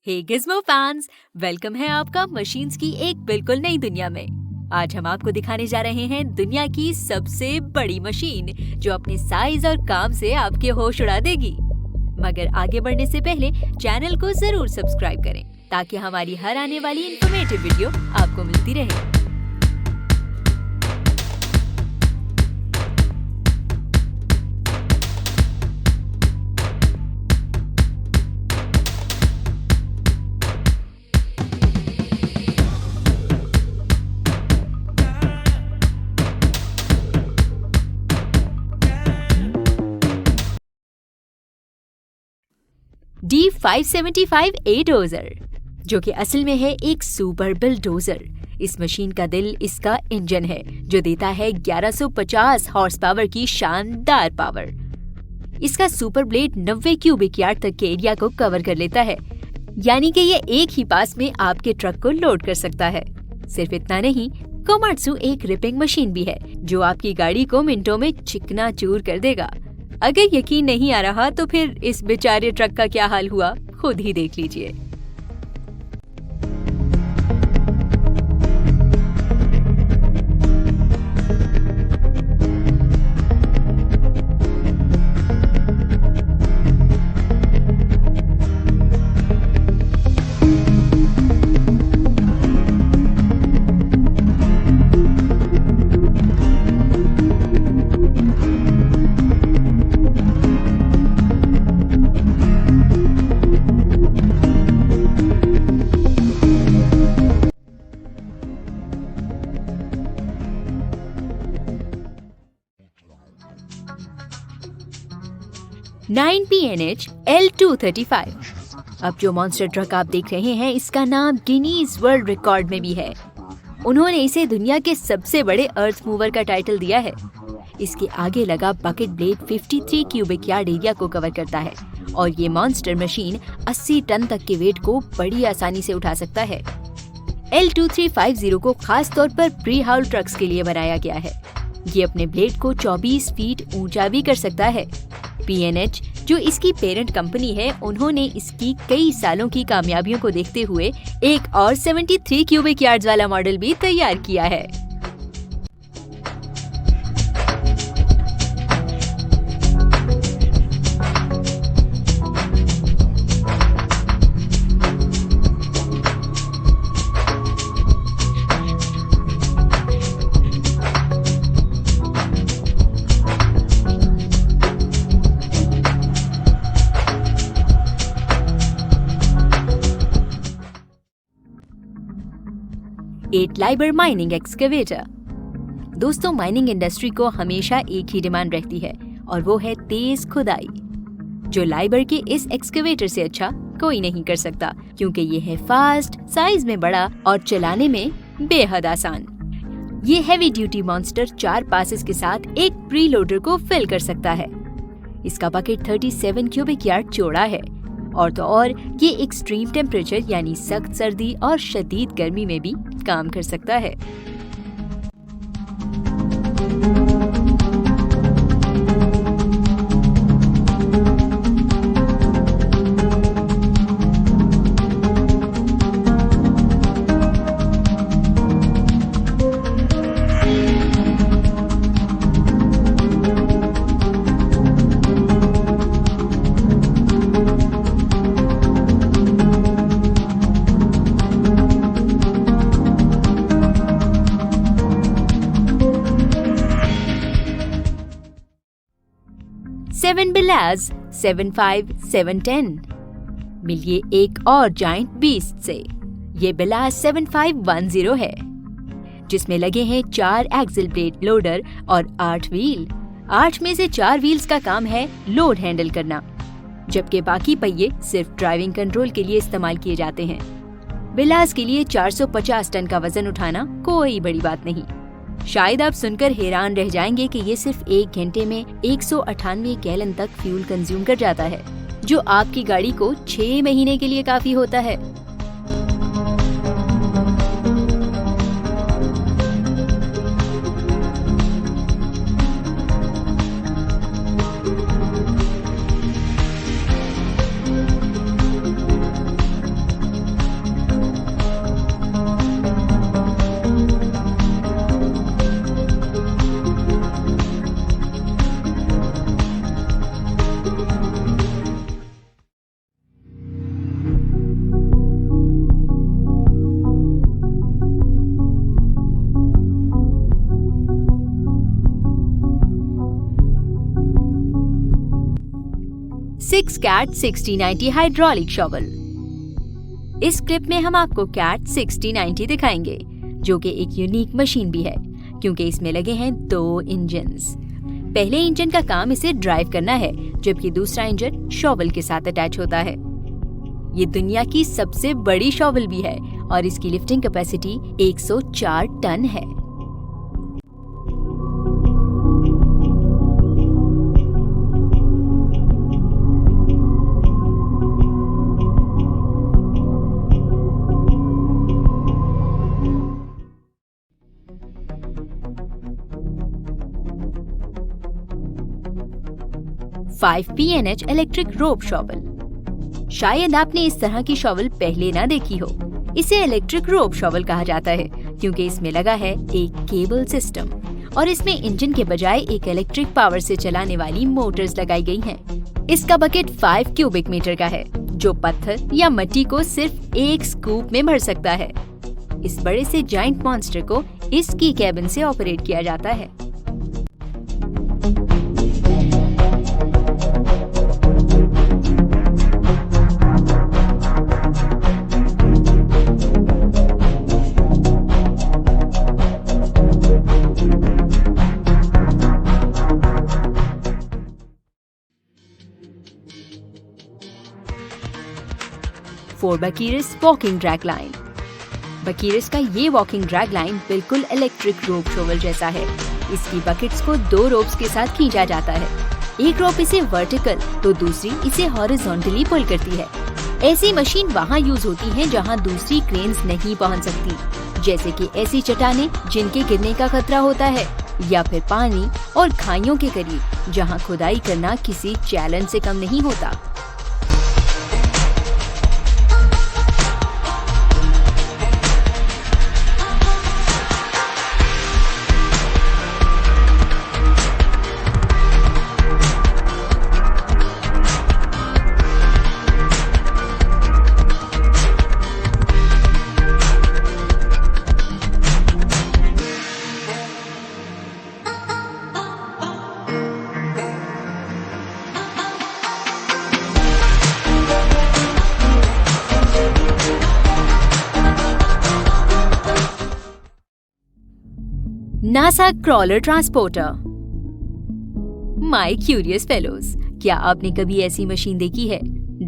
हे Gizmo fans, welcome है आपका machines की एक बिल्कुल नई दुनिया में। आज हम आपको दिखाने जा रहे हैं दुनिया की सबसे बड़ी मशीन जो अपने साइज और काम से आपके होश उड़ा देगी। मगर आगे बढ़ने से पहले चैनल को जरूर सब्सक्राइब करें ताकि हमारी हर आने वाली इन्फॉर्मेटिव वीडियो आपको मिलती रहे। D575A डोजर, जो कि असल में है एक सुपर बिलडोजर। इस मशीन का दिल इसका इंजन है जो देता है 1150 हॉर्स पावर की शानदार पावर। इसका सुपर ब्लेड 90 क्यूबिक यार्ड तक के एरिया को कवर कर लेता है, यानी कि ये एक ही पास में आपके ट्रक को लोड कर सकता है। सिर्फ इतना नहीं, कोमात्सु एक रिपिंग मशीन भी है जो आपकी गाड़ी को मिनटों में चिकना चूर कर देगा। अगर यकीन नहीं आ रहा तो फिर इस बेचारे ट्रक का क्या हाल हुआ खुद ही देख लीजिए। PNH L235। अब जो मॉन्स्टर ट्रक आप देख रहे हैं इसका नाम गिनीज वर्ल्ड रिकॉर्ड में भी है। उन्होंने इसे दुनिया के सबसे बड़े अर्थ मूवर का टाइटल दिया है। इसके आगे लगा bucket blade 53 cubic yard area को कवर करता है और ये मॉन्स्टर मशीन 80 टन तक के वेट को बड़ी आसानी से उठा सकता है। L2350 को खास तौर पर प्री हाउल ट्रक्स के लिए बनाया गया है। ये अपने ब्लेड को 24 फीट ऊंचा भी कर सकता है। PNH, जो इसकी पेरेंट कंपनी है, उन्होंने इसकी कई सालों की कामयाबियों को देखते हुए एक और 73 क्यूबिक यार्ड्स वाला मॉडल भी तैयार किया है। एट लाइबर माइनिंग एक्सकेवेटर। दोस्तों, माइनिंग इंडस्ट्री को हमेशा एक ही डिमांड रहती है और वो है तेज खुदाई, जो लाइबर के इस एक्सकेवेटर से अच्छा कोई नहीं कर सकता, क्योंकि ये है फास्ट, साइज में बड़ा और चलाने में बेहद आसान। ये हैवी ड्यूटी मॉन्स्टर 4 पासेस के साथ एक प्री लोडर को फिल कर सकता है। इसका बकेट 37 क्यूबिक यार्ड चौड़ा है और तो और ये एक्सट्रीम टेम्परेचर यानी सख्त सर्दी और शदीद गर्मी में भी काम कर सकता है। सेवन बिलाज 75710। मिलिए एक और जायंट बीस्ट से। ये बिलाज 7510 है, जिसमें लगे हैं 4 एक्सल ब्लेड लोडर और 8 व्हील। 8 में से 4 व्हील्स का काम है लोड हैंडल करना, जबकि बाकी पहिए सिर्फ ड्राइविंग कंट्रोल के लिए इस्तेमाल किए जाते हैं। बिलाज के लिए 450 टन का वजन उठाना कोई बड़ी बात नहीं। शायद आप सुनकर हैरान रह जाएंगे कि ये सिर्फ 1 घंटे में 198 गैलन तक फ्यूल कंज्यूम कर जाता है, जो आपकी गाड़ी को 6 महीने के लिए काफी होता है। 6 कैट 6090 हाइड्रोलिक शॉवल। इस क्लिप में हम आपको कैट 6090 दिखाएंगे, जो कि एक यूनिक मशीन भी है क्योंकि इसमें लगे हैं 2 इंजन्स। पहले इंजन का काम इसे ड्राइव करना है, जबकि दूसरा इंजन शॉवल के साथ अटैच होता है। ये दुनिया की सबसे बड़ी शॉवल भी है और इसकी लिफ्टिंग कैपेसिटी 104 टन है। Five PNH electric rope shovel. शायद आपने इस तरह की शॉवल पहले ना देखी हो। इसे इलेक्ट्रिक रोप शॉवल कहा जाता है क्योंकि इसमें लगा है एक केबल सिस्टम और इसमें इंजन के बजाय एक इलेक्ट्रिक पावर से चलाने वाली मोटर्स लगाई गई हैं। इसका बकेट 5 क्यूबिक मीटर का है, जो पत्थर या मिट्टी को सिर्फ 1 स्कूप में भर सकता है। इस बड़े से जायंट मॉन्स्टर को इसकी कैबिन से ऑपरेट किया जाता है। For Bucyrus walking drag line. Bucyrus का ये वॉकिंग ड्रैग लाइन बिल्कुल इलेक्ट्रिक रोप शॉवल जैसा है। इसकी बकेट्स को 2 रोप्स के साथ खींचा जाता है। एक रोप इसे वर्टिकल तो दूसरी इसे हॉरिजॉन्टली पुल करती है। ऐसी मशीन वहाँ यूज होती है जहाँ दूसरी क्रेन्स नहीं पहुँच सकती, जैसे कि ऐसी चट्टानें जिनके गिरने का खतरा होता है, या फिर पानी और खाइयों के करीब जहाँ खुदाई करना किसी चैलेंज से कम नहीं होता। NASA crawler transporter. My curious fellows, क्या आपने कभी ऐसी मशीन देखी है?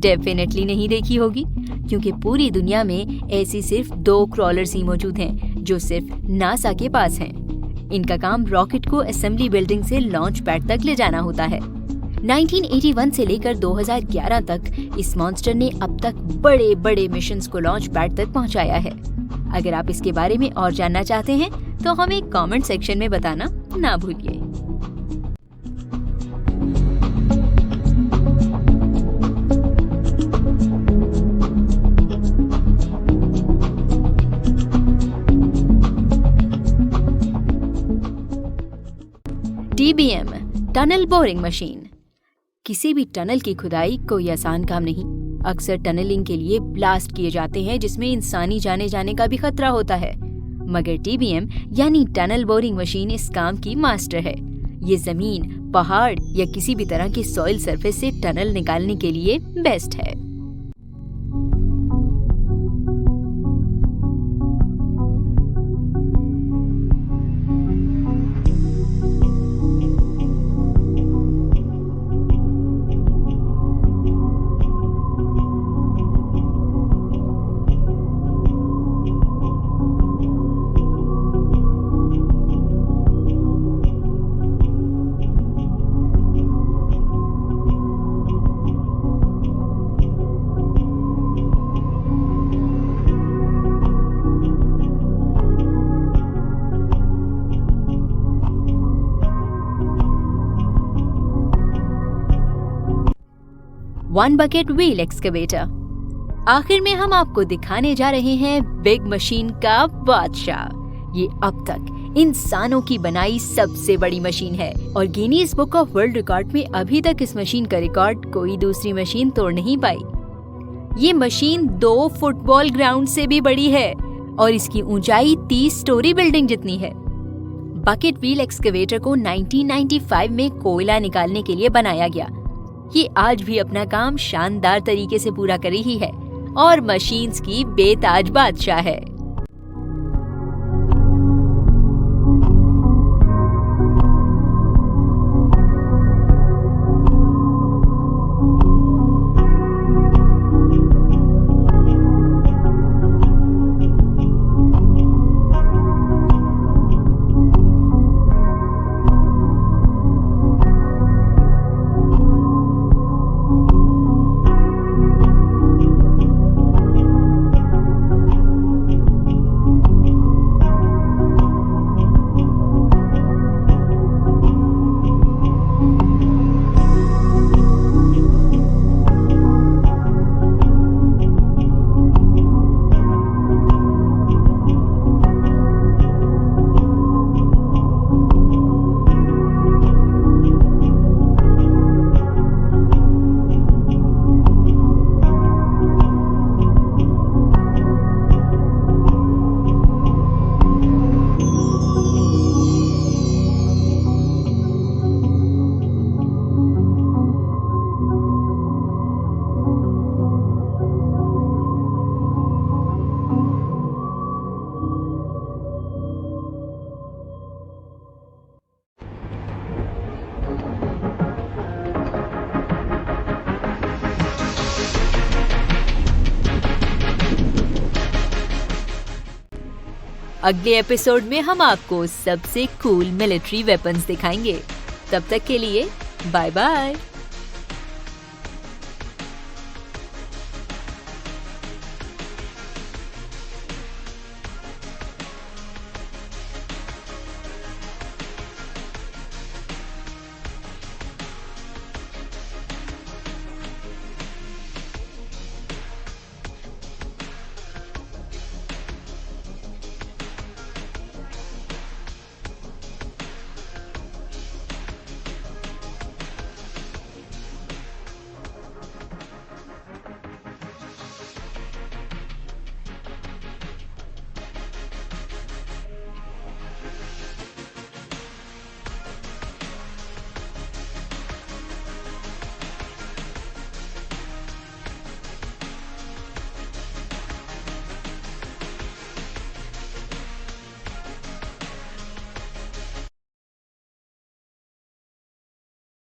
डेफिनेटली नहीं देखी होगी, क्योंकि पूरी दुनिया में ऐसी सिर्फ 2 क्रॉलर्स ही मौजूद हैं जो सिर्फ नासा के पास हैं। इनका काम रॉकेट को असेंबली बिल्डिंग से लॉन्च पैड तक ले जाना होता है। 1981 से लेकर 2011 तक इस मॉन्स्टर ने अब तक बड़े बड़े मिशंस को लॉन्च पैड तक पहुंचाया है। अगर आप इसके बारे में और जानना चाहते हैं तो हमें कमेंट सेक्शन में बताना ना भूलिए। TBM tunnel boring machine. किसी भी टनल की खुदाई कोई आसान काम नहीं। अक्सर टनलिंग के लिए ब्लास्ट किए जाते हैं जिसमें इंसानी जाने का भी खतरा होता है, मगर TBM यानी टनल बोरिंग मशीन इस काम की मास्टर है। ये जमीन, पहाड़ या किसी भी तरह की सॉइल सरफेस से टनल निकालने के लिए बेस्ट है। One bucket wheel excavator. आखिर में हम आपको दिखाने जा रहे हैं बिग मशीन का बादशाह। ये अब तक इंसानों की बनाई सबसे बड़ी मशीन है और Guinness book of world record में अभी तक इस मशीन का रिकॉर्ड कोई दूसरी मशीन तोड़ नहीं पाई। ये मशीन 2 फुटबॉल ग्राउंड से भी बड़ी है और इसकी ऊंचाई 30 स्टोरी बिल्डिंग जितनी है। बकेट व्हील एक्सकवेटर को 1995 में कोयला निकालने के लिए बनाया गया। ये आज भी अपना काम शानदार तरीके से पूरा कर रही है और मशीन्स की बेताज बादशाह है। अगले एपिसोड में हम आपको सबसे कूल मिलिट्री वेपन्स दिखाएंगे। तब तक के लिए बाय बाय।